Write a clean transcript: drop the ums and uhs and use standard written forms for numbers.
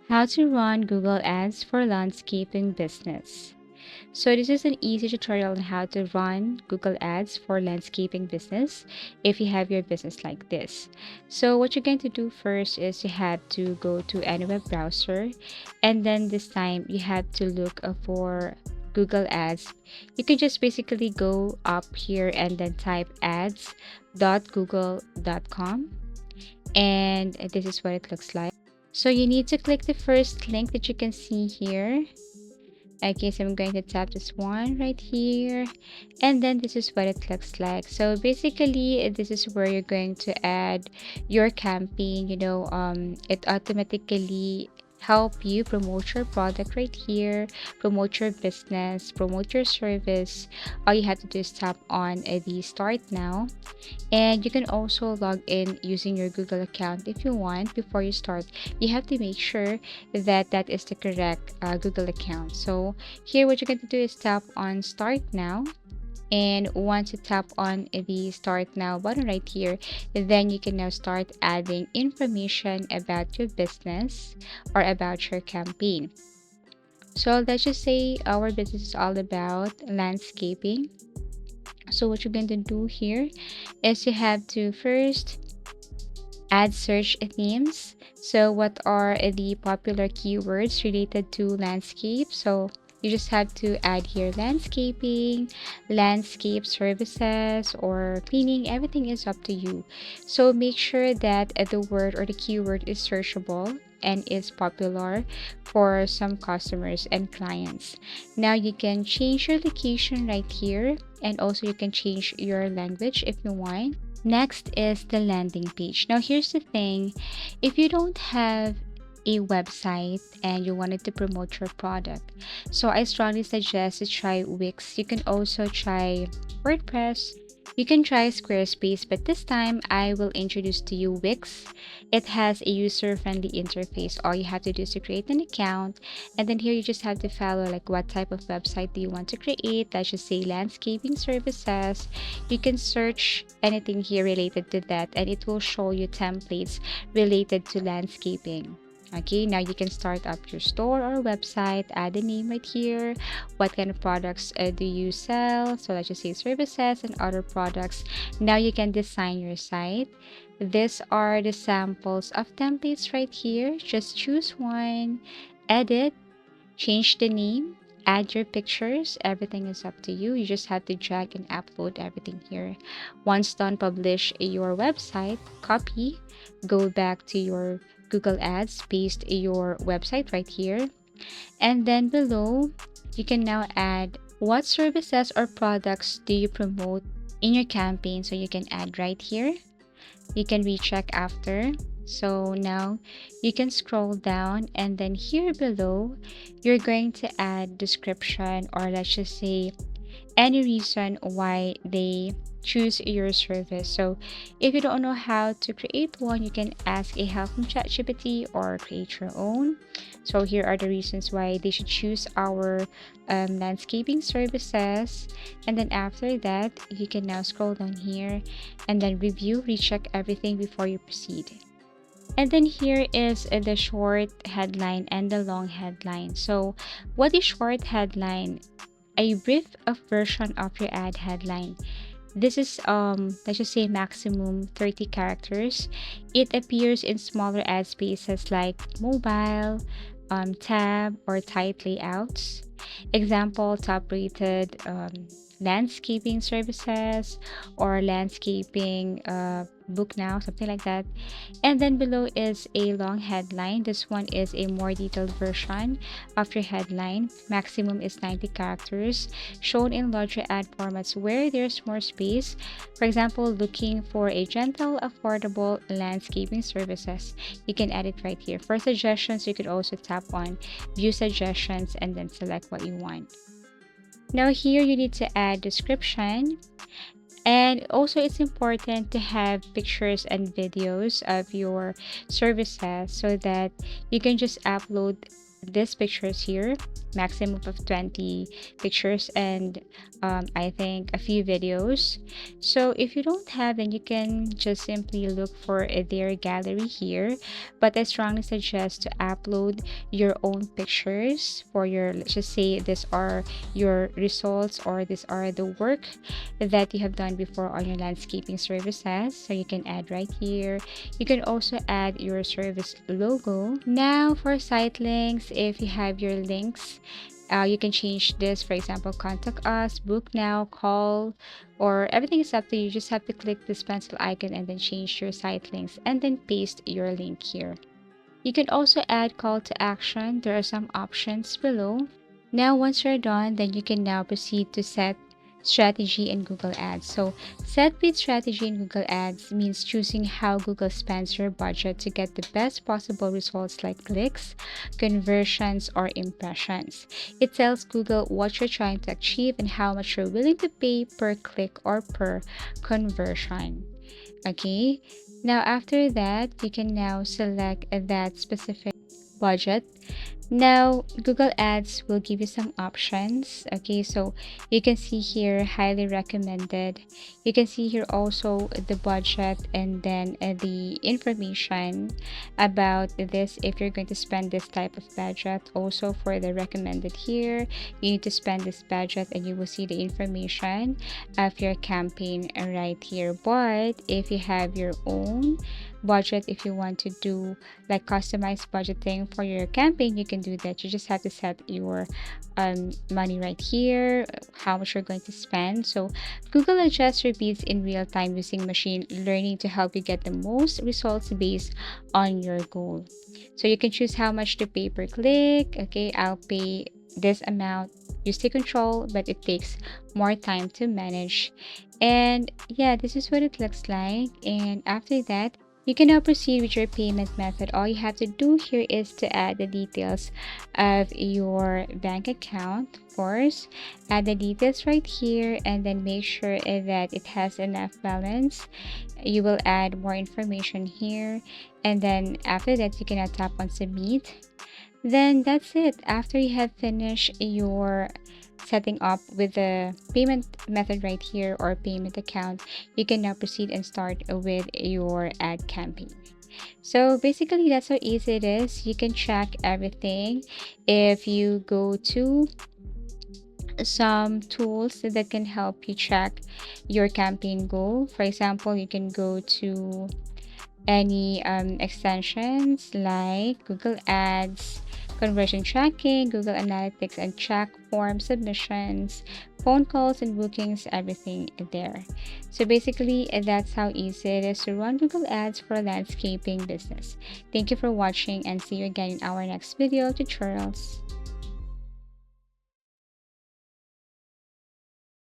How to run Google Ads for landscaping business. So this is an easy tutorial on how to run Google Ads for landscaping business if you have your business like this. So what you're going to do first is you have to go to any web browser, and then this time you have to look for Google Ads. You can just basically go up here and then type ads.google.com, and this is what it looks like. So you need to click the first link that you can see here. Okay, so I'm going to tap this one right here, and then this is what it looks like. So basically, this is where you're going to add your campaign. It automatically help you promote your product right here, promote your business, promote your service. All you have to do is tap on the start now, and you can also log in using your Google account if you want. Before you start, you have to make sure that that is the correct Google account. So here what you're going to do is tap on start now, and once you tap on the start now button right here, then you can now start adding information about your business or about your campaign. So let's just say our business is all about landscaping. So what you're going to do here is you have to first add search themes. So what are the popular keywords related to landscape? So you just have to add here landscaping, landscape services, or cleaning. Everything is up to you. So make sure that the word or the keyword is searchable and is popular for some customers and clients. Now you can change your location right here, and also you can change your language if you want. Next is the landing page. Now, here's the thing, if you don't have a website and you wanted to promote your product, so I strongly suggest to try Wix. You can also try WordPress. You can try Squarespace, but this time I will introduce to you Wix. It has a user-friendly interface. All you have to do is to create an account, and then here you just have to follow like what type of website do you want to create. Let's just say landscaping services. You can search anything here related to that, and it will show you templates related to landscaping. Okay, now you can start up your store or website, add a name right here. What kind of products do you sell? So let's just say services and other products. Now you can design your site. These are the samples of templates right here. Just choose one, edit, change the name, add your pictures. Everything is up to you. You just have to drag and upload everything here. Once done, publish your website, copy, go back to your Google Ads, paste your website right here, and then below you can now add what services or products do you promote in your campaign. So you can add right here. You can recheck after. So now you can scroll down, and then here below you're going to add description, or let's just say any reason why they choose your service. So if you don't know how to create one, you can ask a help from ChatGPT or create your own. So here are the reasons why they should choose our landscaping services. And then after that, you can now scroll down here and then review, recheck everything before you proceed. And then here is the short headline and the long headline. So what is short headline? A brief of version of your ad headline. This is let's just say maximum 30 characters. It appears in smaller ad spaces like mobile, tab, or tight layouts. Example, top rated landscaping services, or landscaping book now, something like that. And then below is a long headline. This one is a more detailed version of your headline. Maximum is 90 characters, shown in larger ad formats where there's more space. For example, looking for a gentle, affordable landscaping services. You can add it right here. For suggestions, you could also tap on view suggestions and then select what you want. Now here you need to add description, and also it's important to have pictures and videos of your services so that you can just upload these pictures here, maximum of 20 pictures, and I think a few videos. So if you don't have, then you can just simply look for their gallery here, but I strongly suggest to upload your own pictures for your, let's just say these are your results, or these are the work that you have done before on your landscaping services. So you can add right here. You can also add your service logo. Now for site links, if you have your links, you can change this. For example, contact us, book now, call, or everything is up to you. You just have to click this pencil icon and then change your site links and then paste your link here. You can also add call to action. There are some options below. Now, once you're done, then you can now proceed to set strategy in Google Ads. So, set with strategy in Google Ads means choosing how Google spends your budget to get the best possible results like clicks, conversions, or impressions. It tells Google what you're trying to achieve and how much you're willing to pay per click or per conversion. Okay, now after that, you can now select that specific budget. Now, Google Ads will give you some options. Okay, so you can see here highly recommended. You can see here also the budget, and then the information about this if you're going to spend this type of budget. Also for the recommended here, you need to spend this budget and you will see the information of your campaign right here. But if you have your own budget, if you want to do like customized budgeting for your campaign, you can do that. You just have to set your money right here, how much you're going to spend. So Google adjusts your bids in real time using machine learning to help you get the most results based on your goal. So you can choose how much to pay per click. Okay, I'll pay this amount. You stay control, but it takes more time to manage. And yeah, this is what it looks like. And after that, you can now proceed with your payment method. All you have to do here is to add the details of your bank account, of course. Add the details right here and then make sure that it has enough balance. You will add more information here, and then after that, you can now tap on submit. Then that's it. After you have finished your setting up with the payment method right here or payment account, you can now proceed and start with your ad campaign. So basically, that's how easy it is. You can track everything if you go to some tools that can help you track your campaign goal. For example, you can go to any extensions like Google Ads, conversion tracking, Google Analytics, and track form submissions, phone calls, and bookings, everything there. So basically, that's how easy it is to run Google Ads for a landscaping business. Thank you for watching and see you again in our next video tutorials.